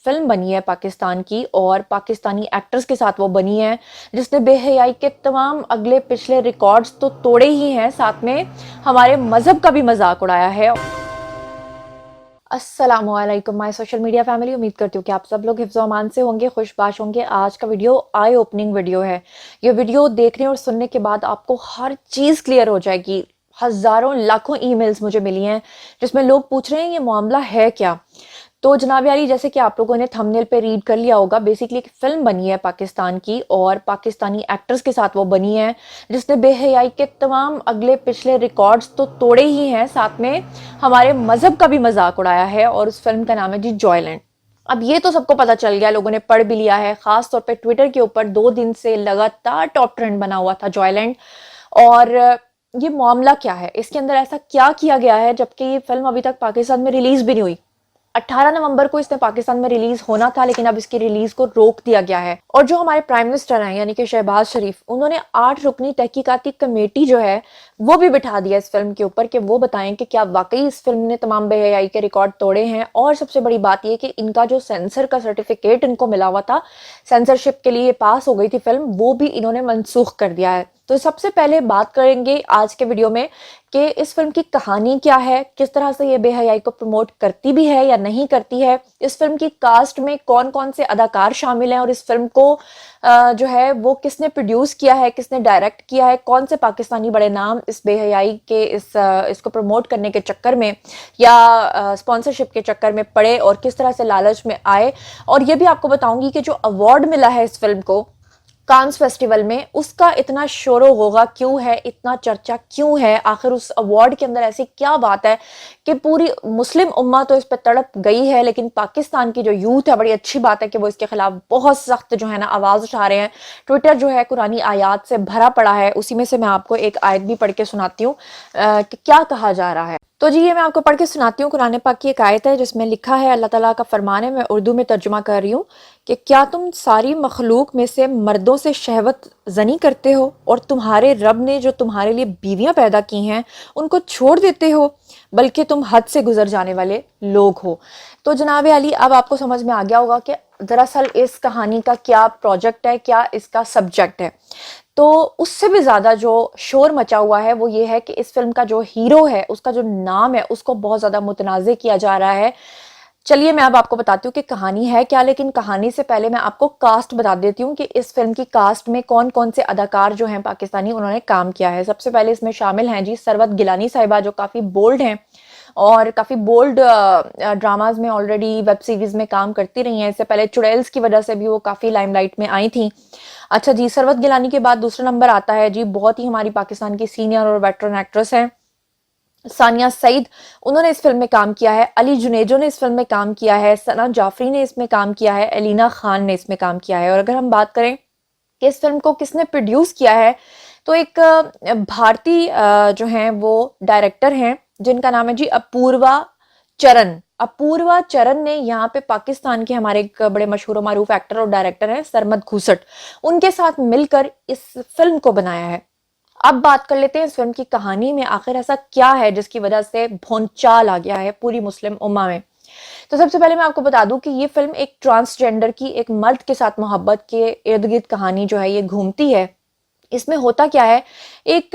Film بنی ہے پاکستان کی، اور پاکستانی ایکٹرز کے ساتھ وہ بنی ہے، جس نے بے حیائی کے تمام اگلے پچھلے ریکارڈز تو توڑے ہی ہیں، ساتھ میں ہمارے مذہب کا بھی مذاق اڑایا ہے۔ السلام علیکم مائی سوشل میڈیا فیملی، امید کرتی ہوں کہ آپ سب لوگ حفظ و امان سے ہوں گے، خوش باش ہوں گے۔ آج کا ویڈیو آئی اوپننگ ویڈیو ہے۔ یہ ویڈیو دیکھنے اور سننے کے بعد آپ کو ہر چیز کلیئر ہو جائے گی۔ ہزاروں لاکھوں ای میلز مجھے ملی ہیں جس میں لوگ پوچھ رہے ہیں یہ معاملہ ہے کیا۔ تو جناب عالی، جیسے کہ آپ لوگوں نے تھمبنیل پہ ریڈ کر لیا ہوگا، بیسیکلی ایک فلم بنی ہے پاکستان کی، اور پاکستانی ایکٹرز کے ساتھ وہ بنی ہے، جس نے بے حیائی کے تمام اگلے پچھلے ریکارڈز تو توڑے ہی ہیں، ساتھ میں ہمارے مذہب کا بھی مذاق اڑایا ہے، اور اس فلم کا نام ہے جی جوائے لینڈ۔ اب یہ تو سب کو پتا چل گیا، لوگوں نے پڑھ بھی لیا ہے، خاص طور پہ ٹویٹر کے اوپر 2 دن سے لگاتار ٹاپ ٹرینڈ بنا ہوا تھا جوائے لینڈ۔ اور یہ معاملہ کیا ہے، اس کے اندر ایسا کیا کیا گیا ہے جبکہ یہ فلم ابھی تک پاکستان میں ریلیز بھی نہیں ہوئی۔ 18 نومبر کو اس نے پاکستان میں ریلیز ہونا تھا، لیکن اب اس کی ریلیز کو روک دیا گیا ہے۔ اور جو ہمارے پرائم منسٹر ہیں یعنی کہ شہباز شریف، انہوں نے 8 رکنی تحقیقاتی کمیٹی جو ہے وہ بھی بٹھا دیا اس فلم کے اوپر کہ وہ بتائیں کہ کیا واقعی اس فلم نے تمام بے حیائی کے ریکارڈ توڑے ہیں۔ اور سب سے بڑی بات یہ کہ ان کا جو سینسر کا سرٹیفکیٹ ان کو ملا ہوا تھا، سینسرشپ کے لیے پاس ہو گئی تھی فلم، وہ بھی انہوں نے منسوخ کر دیا ہے۔ تو سب سے پہلے بات کریں گے آج کے ویڈیو میں کہ اس فلم کی کہانی کیا ہے، کس طرح سے یہ بے حیائی کو پروموٹ کرتی بھی ہے یا نہیں کرتی ہے، اس فلم کی کاسٹ میں کون کون سے اداکار شامل ہیں، اور اس فلم کو جو ہے وہ کس نے پروڈیوس کیا ہے، کس نے ڈائریکٹ کیا ہے، کون سے پاکستانی بڑے نام اس بے حیائی کے اس کو پروموٹ کرنے کے چکر میں یا اسپانسرشپ کے چکر میں پڑے اور کس طرح سے لالچ میں آئے۔ اور یہ بھی آپ کو بتاؤں گی کہ جو ایوارڈ ملا ہے اس فلم کو کانز فیسٹیول میں، اس کا اتنا شور و غوغا کیوں ہے، اتنا چرچا کیوں ہے، آخر اس ایوارڈ کے اندر ایسی کیا بات ہے کہ پوری مسلم امہ تو اس پہ تڑپ گئی ہے، لیکن پاکستان کی جو یوتھ ہے، بڑی اچھی بات ہے کہ وہ اس کے خلاف بہت سخت جو ہے نا آواز اٹھا رہے ہیں۔ ٹویٹر جو ہے قرآنی آیات سے بھرا پڑا ہے، اسی میں سے میں آپ کو ایک آیت بھی پڑھ کے سناتی ہوں کہ کیا کہا جا رہا ہے۔ تو جی یہ میں آپ کو پڑھ کے سناتی ہوں، قرآن پاک کی ایک آیت ہے جس میں لکھا ہے، اللہ تعالیٰ کا فرمان ہے، میں اردو میں ترجمہ کر رہی ہوں کہ کیا تم ساری مخلوق میں سے مردوں سے شہوت زنی کرتے ہو، اور تمہارے رب نے جو تمہارے لیے بیویاں پیدا کی ہیں ان کو چھوڑ دیتے ہو، بلکہ تم حد سے گزر جانے والے لوگ ہو۔ تو جناب علی، اب آپ کو سمجھ میں آ گیا ہوگا کہ دراصل اس کہانی کا کیا پروجیکٹ ہے، کیا اس کا سبجیکٹ ہے۔ تو اس سے بھی زیادہ جو شور مچا ہوا ہے وہ یہ ہے کہ اس فلم کا جو ہیرو ہے، اس کا جو نام ہے، اس کو بہت زیادہ متنازع کیا جا رہا ہے۔ چلیے میں اب آپ کو بتاتی ہوں کہ کہانی ہے کیا، لیکن کہانی سے پہلے میں آپ کو کاسٹ بتا دیتی ہوں کہ اس فلم کی کاسٹ میں کون کون سے اداکار جو ہیں پاکستانی انہوں نے کام کیا ہے۔ سب سے پہلے اس میں شامل ہیں جی سروت گیلانی صاحبہ، جو کافی بولڈ ہیں اور کافی بولڈ ڈراماز میں آلریڈی ویب سیریز میں کام کرتی رہی ہیں۔ اس سے پہلے چڑیلز کی وجہ سے بھی وہ کافی لائم لائٹ میں آئی تھیں۔ اچھا جی، سروت گیلانی کے بعد دوسرا نمبر آتا ہے جی، بہت ہی ہماری پاکستان کی سینئر اور ویٹرن ایکٹریس ہیں ثانیہ سعید، انہوں نے اس فلم میں کام کیا ہے۔ علی جنیجو نے اس فلم میں کام کیا ہے، ثنا جعفری نے اس میں کام کیا ہے، الینا خان نے اس میں کام کیا ہے۔ اور اگر ہم بات کریں کہ اس فلم کو کس نے پروڈیوس کیا ہے، تو ایک بھارتی جو ہیں وہ ڈائریکٹر ہیں جن کا نام ہے جی اپوروا چرن۔ اپوروا چرن نے یہاں پہ پاکستان کے ہمارے ایک بڑے مشہور و معروف ایکٹر اور ڈائریکٹر ہیں سرمد گھوسٹ، ان کے ساتھ مل کر اس فلم کو بنایا ہے۔ اب بات کر لیتے ہیں اس فلم کی کہانی میں، آخر ایسا کیا ہے جس کی وجہ سے بھونچال آ گیا ہے پوری مسلم امہ میں۔ تو سب سے پہلے میں آپ کو بتا دوں کہ یہ فلم ایک ٹرانسجینڈر کی، ایک مرد کے ساتھ محبت کے ارد گرد کہانی جو ہے یہ گھومتی ہے۔ اس میں ہوتا کیا ہے، ایک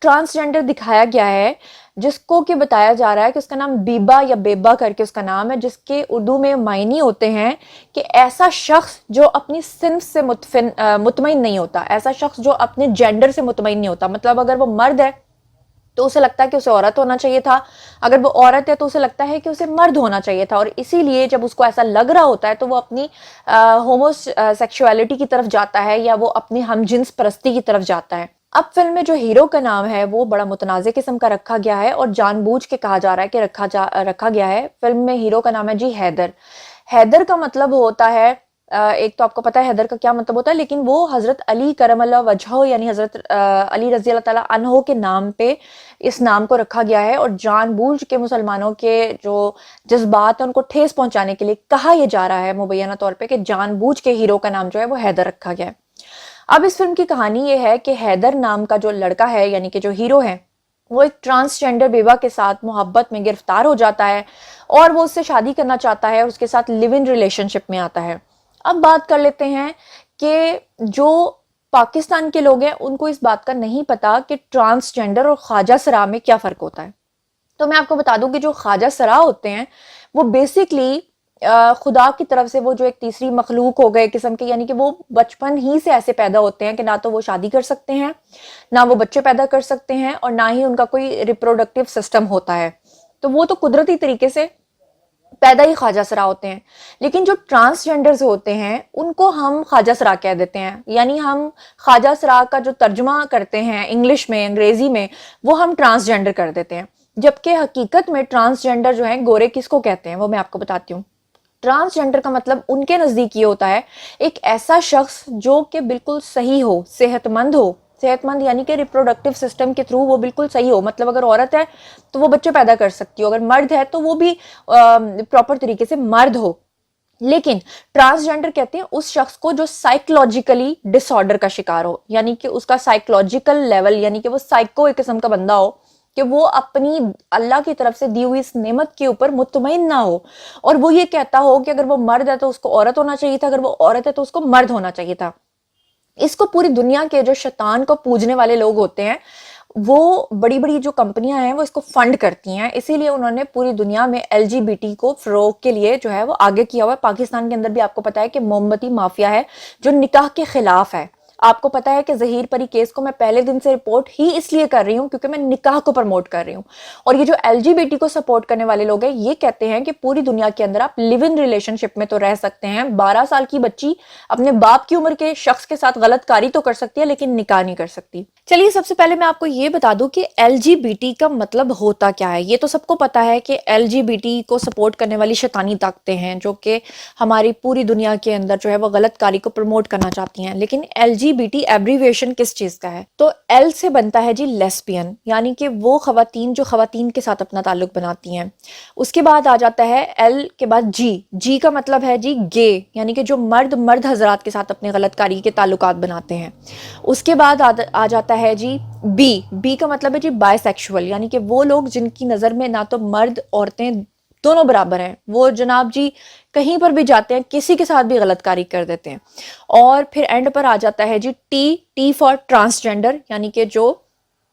ٹرانسجینڈر دکھایا گیا ہے جس کو کہ بتایا جا رہا ہے کہ اس کا نام بیبا یا بیبا کر کے اس کا نام ہے، جس کے اردو میں معنی ہوتے ہیں کہ ایسا شخص جو اپنی صنف سے مطمئن نہیں ہوتا، ایسا شخص جو اپنے جینڈر سے مطمئن نہیں ہوتا۔ مطلب اگر وہ مرد ہے تو اسے لگتا ہے کہ اسے عورت ہونا چاہیے تھا، اگر وہ عورت ہے تو اسے لگتا ہے کہ اسے مرد ہونا چاہیے تھا، اور اسی لیے جب اس کو ایسا لگ رہا ہوتا ہے تو وہ اپنی ہومو سیکشولیٹی کی طرف جاتا ہے یا وہ اپنی ہم جنس پرستی کی طرف جاتا ہے۔ اب فلم میں جو ہیرو کا نام ہے وہ بڑا متنازع قسم کا رکھا گیا ہے، اور جان بوجھ کے کہا جا رہا ہے کہ رکھا گیا ہے۔ فلم میں ہیرو کا نام ہے جی حیدر۔ حیدر کا مطلب ہوتا ہے، ایک تو آپ کو پتا ہے حیدر کا کیا مطلب ہوتا ہے، لیکن وہ حضرت علی کرم اللہ وجہہ یعنی حضرت علی رضی اللہ تعالیٰ عنہ کے نام پہ اس نام کو رکھا گیا ہے، اور جان بوجھ کے مسلمانوں کے جو جذبات ہیں ان کو ٹھیس پہنچانے کے لیے کہا یہ جا رہا ہے مبینہ طور پہ کہ جان بوجھ کے ہیرو کا نام جو ہے وہ حیدر رکھا گیا ہے۔ اب اس فلم کی کہانی یہ ہے کہ حیدر نام کا جو لڑکا ہے یعنی کہ جو ہیرو ہے وہ ایک ट्रांसजेंडर बेवा के साथ मोहब्बत में गिरफ्तार हो जाता है और वो उससे शादी करना चाहता है और उसके साथ लिव इन रिलेशनशिप में आता है। अब बात कर लेते हैं कि जो पाकिस्तान के लोग हैं उनको इस बात का नहीं पता कि ट्रांसजेंडर और ख्वाजा सरा में क्या फ़र्क होता है। तो मैं आपको बता दूं कि जो ख्वाजा सरा होते हैं वो बेसिकली खुदा की तरफ से वो जो एक तीसरी मखलूक हो गए किस्म के, यानी कि वो बचपन ही से ऐसे पैदा होते हैं कि ना तो वो शादी कर सकते हैं, ना वो बच्चे पैदा कर सकते हैं, और ना ही उनका कोई रिप्रोडक्टिव सिस्टम होता है। तो वो तो कुदरती तरीके से पैदा ही ख्वाजा सरा होते हैं। लेकिन जो ट्रांसजेंडर्स होते हैं उनको हम ख्वाजा सरा कह देते हैं, यानी हम ख्वाजा सरा का जो तर्जुमा करते हैं इंग्लिश में, अंग्रेजी में, वो हम ट्रांसजेंडर कर देते हैं। जबकि हकीकत में ट्रांसजेंडर जो है गोरे किसको कहते हैं वो मैं आपको बताती हूँ। ट्रांसजेंडर का मतलब उनके नजदीक ये होता है एक ऐसा शख्स जो कि बिल्कुल सही हो, सेहतमंद हो। सेहतमंद यानी कि रिप्रोडक्टिव सिस्टम के थ्रू वो बिल्कुल सही हो, मतलब अगर औरत है तो वो बच्चे पैदा कर सकती हो, अगर मर्द है तो वो भी प्रॉपर तरीके से मर्द हो। लेकिन ट्रांसजेंडर कहते हैं उस शख्स को जो साइकोलॉजिकली डिसऑर्डर का शिकार हो, यानी कि उसका साइकोलॉजिकल लेवल, यानी कि वो साइको एक किस्म का बंदा हो कि वो अपनी अल्लाह की तरफ से दी हुई इस नेमत के ऊपर मुतमईन ना हो, और वो ये कहता हो कि अगर वो मर्द है तो उसको औरत होना चाहिए था, अगर वो औरत है तो उसको मर्द होना चाहिए था। इसको पूरी दुनिया के जो शैतान को पूजने वाले लोग होते हैं वो बड़ी बड़ी जो कंपनियां हैं वो इसको फंड करती हैं, इसीलिए उन्होंने पूरी दुनिया में एलजीबीटी को फरोग के लिए जो है वो आगे किया हुआ है। पाकिस्तान के अंदर भी आपको पता है कि मोमबत्ती माफिया है जो निकाह के खिलाफ है। आपको पता है कि ज़हीर परी केस को मैं पहले दिन से रिपोर्ट ही इसलिए कर रही हूँ क्योंकि मैं निकाह को प्रमोट कर रही हूँ। और ये जो एलजीबीटी को सपोर्ट करने वाले लोग हैं ये कहते हैं कि पूरी दुनिया के अंदर आप लिव इन रिलेशनशिप में तो रह सकते हैं, 12 साल की बच्ची अपने बाप की उम्र के शख्स के साथ गलतकारी तो कर सकती है लेकिन निकाह नहीं कर सकती। चलिए सबसे पहले मैं आपको ये बता दूं कि एलजीबीटी का मतलब होता क्या है। ये तो सबको पता है कि एलजीबीटी को सपोर्ट करने वाली शैतानी ताकतें हैं जो कि हमारी पूरी दुनिया के अंदर जो है वो गलतकारी को प्रमोट करना चाहती हैं। लेकिन एलजीबीटी एब्रीविएशन किस चीज का है? तो एल से बनता है जी लेस्बियन, यानी कि वो खवातीन जो खवातीन के साथ अपना ताल्लुक बनाती हैं। उसके बाद आ जाता है एल के बाद जी। जी का मतलब है जी गे, यानी कि जो मर्द मर्द हजरात के साथ अपने गलतकारी के ताल्लुकात बनाते हैं। उसके बाद आ जाता है जी बी। बी का मतलब है जी बायसेक्सुअल, यानी कि वो लोग जिनकी नज़र में ना तो मर्द औरतें दोनों बराबर हैं, वो जनाब जी कहीं पर भी जाते हैं किसी के साथ भी गलतकारी कर देते हैं। और फिर एंड पर आ जाता है G T. T for transgender, यानी कि जो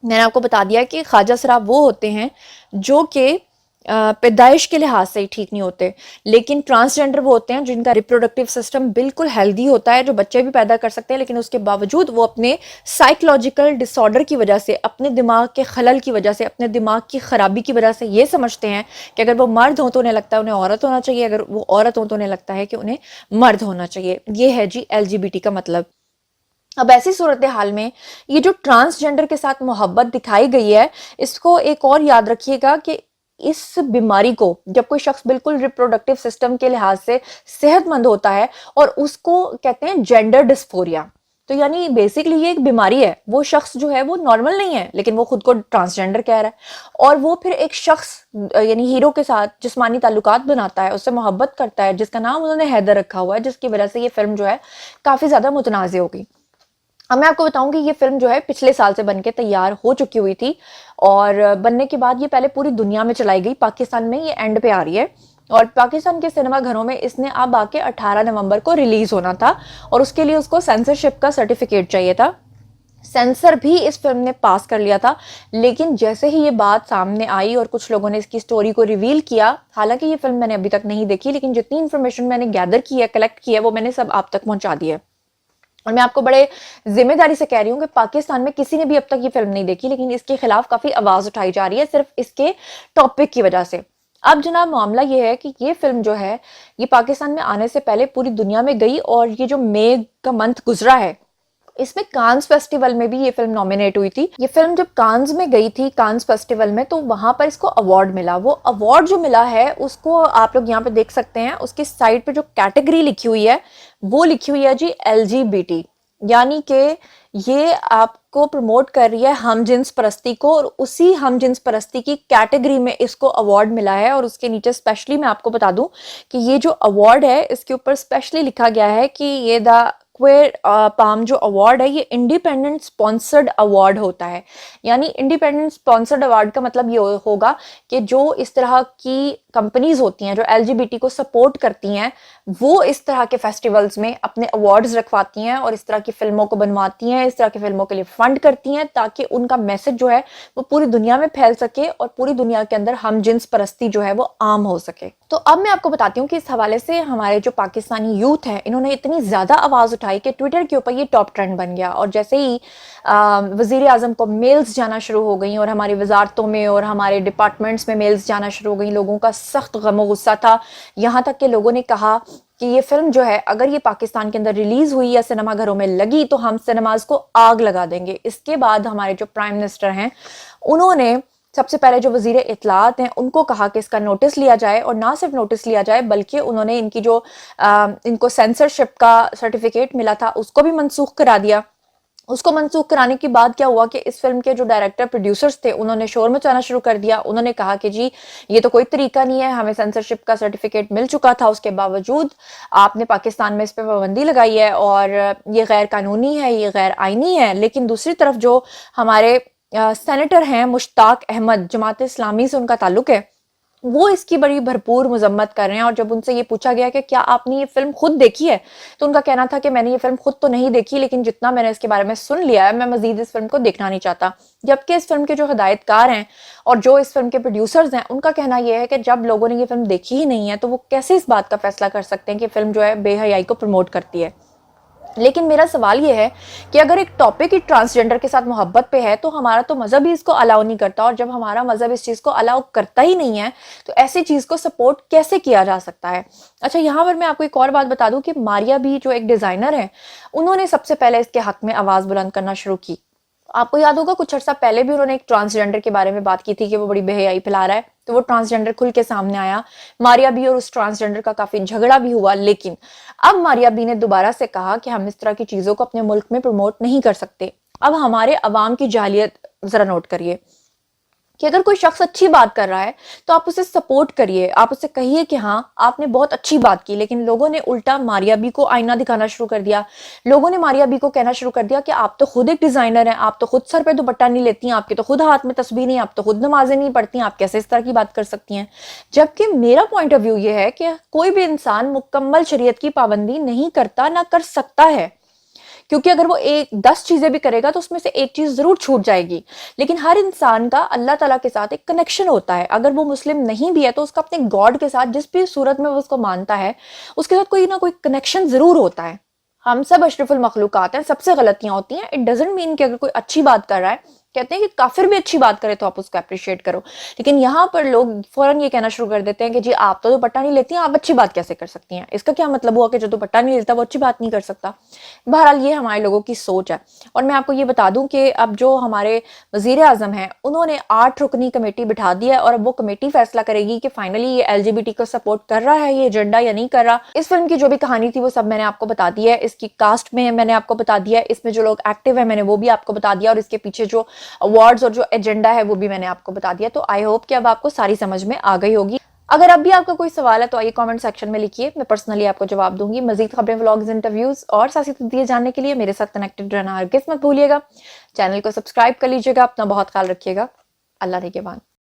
मैंने आपको बता दिया कि ख्वाजा सराब वो होते हैं जो कि पैदाइश के लिहाज से ही ठीक नहीं होते, लेकिन ट्रांसजेंडर वो होते हैं जिनका रिप्रोडक्टिव सिस्टम बिल्कुल हेल्दी होता है, जो बच्चे भी पैदा कर सकते हैं, लेकिन उसके बावजूद वो अपने साइकोलॉजिकल डिसऑर्डर की वजह से, अपने दिमाग के खलल की वजह से, अपने दिमाग की खराबी की वजह से ये समझते हैं कि अगर वो मर्द हो तो उन्हें लगता है उन्हें औरत होना चाहिए, अगर वो औरत हो तो उन्हें लगता है कि उन्हें मर्द होना चाहिए। ये है जी एलजीबीटी का मतलब। अब ऐसी सूरत हाल में ये जो ट्रांसजेंडर के साथ मोहब्बत दिखाई गई है, इसको एक और याद रखिएगा कि इस बीमारी को जब कोई शख्स बिल्कुल रिप्रोडक्टिव सिस्टम के लिहाज से सेहतमंद होता है और उसको कहते हैं जेंडर डिस्फोरिया, तो यानी बेसिकली ये एक बीमारी है। वो शख्स जो है वो नॉर्मल नहीं है लेकिन वो खुद को ट्रांसजेंडर कह रहा है, और वो फिर एक शख्स यानी हीरो के साथ जिस्मानी ताल्लुकात बनाता है, उससे मोहब्बत करता है, जिसका नाम उन्होंने हैदर रखा हुआ है, जिसकी वजह से ये फिल्म जो है काफी ज्यादा मुतनाज़ हो गई। अब मैं आपको बताऊं कि ये फिल्म जो है पिछले साल से बनके तैयार हो चुकी हुई थी, और बनने के बाद ये पहले पूरी दुनिया में चलाई गई, पाकिस्तान में ये एंड पे आ रही है, और पाकिस्तान के सिनेमा घरों में इसने अब आके 18 नवंबर को रिलीज होना था, और उसके लिए उसको सेंसरशिप का सर्टिफिकेट चाहिए था। सेंसर भी इस फिल्म ने पास कर लिया था, लेकिन जैसे ही ये बात सामने आई और कुछ लोगों ने इसकी स्टोरी को रिवील किया, हालांकि ये फिल्म मैंने अभी तक नहीं देखी, लेकिन जितनी इन्फॉर्मेशन मैंने गैदर की है, कलेक्ट की है, वो मैंने सब आप तक पहुंचा दी है। और मैं आपको बड़े जिम्मेदारी से कह रही हूँ कि पाकिस्तान में किसी ने भी अब तक ये फिल्म नहीं देखी, लेकिन इसके खिलाफ काफी आवाज उठाई जा रही है सिर्फ इसके टॉपिक की वजह से। अब जनाब मामला ये है कि ये फिल्म जो है ये पाकिस्तान में आने से पहले पूरी दुनिया में गई, और ये जो मई का मंथ गुजरा है इसमें कांस फेस्टिवल में भी ये फिल्म नॉमिनेट हुई थी। ये फिल्म जब कांस में गई थी, कांस फेस्टिवल में, तो वहां पर इसको अवार्ड मिला। वो अवार्ड जो मिला है उसको आप लोग यहाँ पे देख सकते हैं, उसकी साइड पे जो कैटेगरी लिखी हुई है वो लिखी हुई है जी एलजीबीटी, यानी कि ये आपको प्रमोट कर रही है हमजिन्स परस्ती को, और उसी हमजिन्स परस्ती की कैटेगरी में इसको अवार्ड मिला है। और उसके नीचे स्पेशली मैं आपको बता दूं कि ये जो अवार्ड है इसके ऊपर स्पेशली लिखा गया है कि ये द क्वेर पाम जो अवार्ड है ये इंडिपेंडेंट स्पॉन्सर्ड अवार्ड होता है। यानी इंडिपेंडेंट स्पॉन्सर्ड अवार्ड का मतलब ये होगा कि जो इस तरह की कंपनीज होती हैं जो एलजीबीटी को सपोर्ट करती हैं, वो इस तरह के फेस्टिवल्स में अपने अवार्ड्स रखवाती हैं और इस तरह की फिल्मों को बनवाती हैं, इस तरह की फिल्मों के लिए फंड करती हैं, ताकि उनका मैसेज जो है वो पूरी दुनिया में फैल सके और पूरी दुनिया के अंदर हम जिन्स परस्ती जो है वो आम हो सके। तो अब मैं आपको बताती हूँ कि इस हवाले से हमारे जो पाकिस्तानी यूथ है इन्होंने इतनी ज्यादा आवाज उठाई कि ट्विटर के ऊपर ये टॉप ट्रेंड बन गया। और जैसे ही वजीर आजम को मेल्स जाना शुरू हो गई और हमारी वजारतों में और हमारे डिपार्टमेंट्स में मेल्स जाना शुरू हो गई, लोगों का सख्त गम गुस्सा था। यहाँ तक कि लोगों ने कहा कि ये फिल्म जो है अगर ये पाकिस्तान के अंदर रिलीज हुई या सिनेमा घरों में लगी तो हम सिनेमाज को आग लगा देंगे। इसके बाद हमारे जो प्राइम मिनिस्टर हैं उन्होंने सबसे पहले जो वजीर इत्तलात हैं उनको कहा कि इसका नोटिस लिया जाए, और ना सिर्फ नोटिस लिया जाए बल्कि उन्होंने इनकी जो इनको सेंसरशिप का सर्टिफिकेट मिला था उसको भी मनसूख करा दिया। उसको मनसूख कराने के बाद क्या हुआ कि इस फिल्म के जो डायरेक्टर प्रोड्यूसर्स थे उन्होंने शोर मचाना शुरू कर दिया। उन्होंने कहा कि जी ये तो कोई तरीका नहीं है, हमें सेंसरशिप का सर्टिफिकेट मिल चुका था, उसके बावजूद आपने पाकिस्तान में इस पर पाबंदी लगाई है और ये गैर कानूनी है, ये गैर आईनी है। लेकिन दूसरी तरफ जो हमारे सेनेटर हैं मुश्ताक अहमद, जमात इस्लामी से उनका ताल्लुक है, वो इसकी बड़ी भरपूर मजम्मत कर रहे हैं। और जब उनसे ये पूछा गया कि क्या आपने ये फिल्म खुद देखी है, तो उनका कहना था कि मैंने ये फिल्म खुद तो नहीं देखी, लेकिन जितना मैंने इसके बारे में सुन लिया है मैं मजीद इस फिल्म को देखना नहीं चाहता। जबकि इस फिल्म के जो हिदायतकार हैं और जो इस फिल्म के प्रोड्यूसर्स हैं उनका कहना यह है कि जब लोगों ने ये फिल्म देखी ही नहीं है तो वो कैसे इस बात का फैसला कर सकते हैं कि फिल्म जो है बेहयाई को प्रमोट करती है। लेकिन मेरा सवाल ये है कि अगर एक टॉपिक ही ट्रांसजेंडर के साथ मोहब्बत पे है तो हमारा तो मजहब ही इसको अलाउ नहीं करता, और जब हमारा मजहब इस चीज को अलाउ करता ही नहीं है तो ऐसी चीज को सपोर्ट कैसे किया जा सकता है। अच्छा, यहाँ पर मैं आपको एक और बात बता दूं कि मारिया बी जो एक डिजाइनर है उन्होंने सबसे पहले इसके हक में आवाज बुलंद करना शुरू की। आपको याद होगा कुछ अर्सा पहले भी उन्होंने एक ट्रांसजेंडर के बारे में बात की थी कि वो बड़ी बेहयाई फैला रहा है, तो वो ट्रांसजेंडर खुल के सामने आया। मारिया बी और उस ट्रांसजेंडर का काफी झगड़ा भी हुआ, लेकिन अब मारिया बी ने दोबारा से कहा कि हम इस तरह की चीजों को अपने मुल्क में प्रमोट नहीं कर सकते। अब हमारे अवाम की जाहिलियत जरा नोट करिए कि अगर कोई शख्स अच्छी बात कर रहा है तो आप उसे सपोर्ट करिए, आप उसे कहिए कि हाँ आपने बहुत अच्छी बात की। लेकिन लोगों ने उल्टा मारिया बी को आईना दिखाना शुरू कर दिया। लोगों ने मारिया बी को कहना शुरू कर दिया कि आप तो खुद एक डिजाइनर हैं, आप तो खुद सर पे दुपट्टा नहीं लेती हैं, आपके तो खुद हाथ में तस्बीह नहीं, आप तो खुद नमाजें नहीं पढ़ती, आप कैसे इस तरह की बात कर सकती हैं। जबकि मेरा पॉइंट ऑफ व्यू ये है कि कोई भी इंसान मुकम्मल शरीयत की पाबंदी नहीं करता, ना कर सकता है, क्योंकि अगर वो 10 चीजें भी करेगा तो उसमें से एक चीज जरूर छूट जाएगी। लेकिन हर इंसान का अल्लाह ताला के साथ एक कनेक्शन होता है। अगर वो मुस्लिम नहीं भी है तो उसका अपने गॉड के साथ जिस भी सूरत में वो उसको मानता है उसके साथ कोई ना कोई कनेक्शन जरूर होता है। हम सब अशरफुल मखलूकात हैं, सबसे गलतियां होती हैं। इट डजंट मीन कि अगर कोई अच्छी बात कर रहा है, कहते हैं कि काफिर भी अच्छी बात करे तो आप उसको अप्रिशिएट करो, लेकिन यहाँ पर लोग फौरन ये कहना शुरू कर देते हैं कि जी आप तो दुपट्टा नहीं लेती हैं, आप अच्छी बात कैसे कर सकती हैं। इसका क्या मतलब हुआ कि जो दुपट्टा नहीं लेता वो अच्छी बात नहीं कर सकता। बहरहाल ये हमारे लोगों की सोच है। और मैं आपको ये बता दूं कि अब जो हमारे वजीर आजम हैं उन्होंने 8 रुकनी कमेटी बिठा दी है, और अब वो कमेटी फैसला करेगी कि फाइनली ये एलजीबीटी को सपोर्ट कर रहा है ये एजेंडा या नहीं कर रहा। इस फिल्म की जो भी कहानी थी वो सब मैंने आपको बता दी है, इसकी कास्ट में मैंने आपको बता दिया है, इसमें जो लोग एक्टिव है मैंने वो भी आपको बता दिया, और इसके पीछे जो अवार्ड्स और जो एजेंडा है वो भी मैंने आपको बता दिया। तो आई होप कि अब आपको सारी समझ में आ गई होगी। अगर अब भी आपका कोई सवाल है तो आइए कमेंट सेक्शन में लिखिए, मैं पर्सनली आपको जवाब दूंगी। मजीद खबरें, व्लॉग्स, इंटरव्यूज और सियासी तस्दीर जानने के लिए मेरे साथ कनेक्टेड रहना हरगिज़ मत भूलिएगा। चैनल को सब्सक्राइब कर लीजिएगा। अपना बहुत ख्याल रखिएगा। अल्लाह निगहबान।